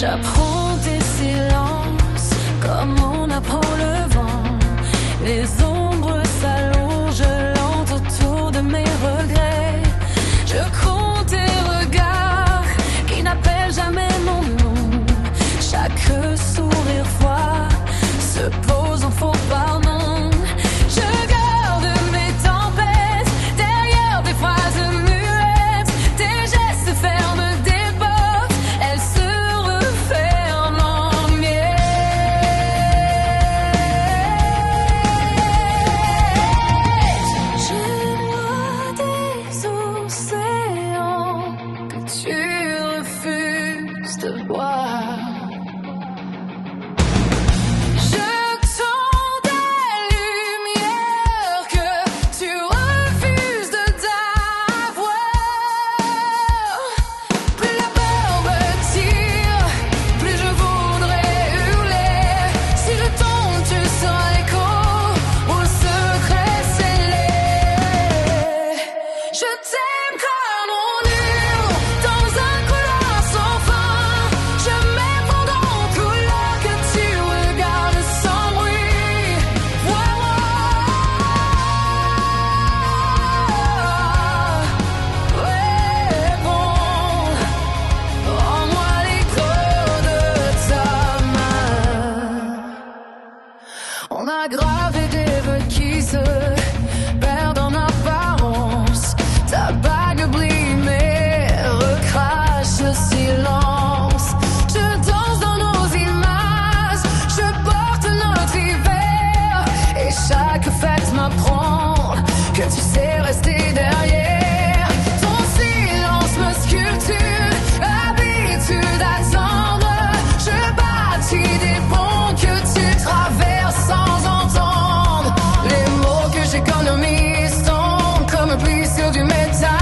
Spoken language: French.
J'apprends tes silences comme on apprend le vent. Les ombres s'allongent lentes autour de mes regrets. Je compte tes regards qui n'appellent jamais mon nom. Chaque sourire froid se pose en faux pardon. Je garde mes tempêtes derrière des phrases muettes. Tes gestes ferment des portes, elles se referment en miettes. Je noie des océans que tu refuses de boire. On a gravé des vœux qui se perdent en apparence. Ta bague brimée recrache le silence. Je danse dans nos images, je porte notre hiver. Et chaque fête m'apprend que tu sais rester derrière. Ton silence me sculpture, habitude d'attendre. Je bâtis des ponts que tu traverses sans entendre. Les mots que j'économise tombent comme un pli sur du métal.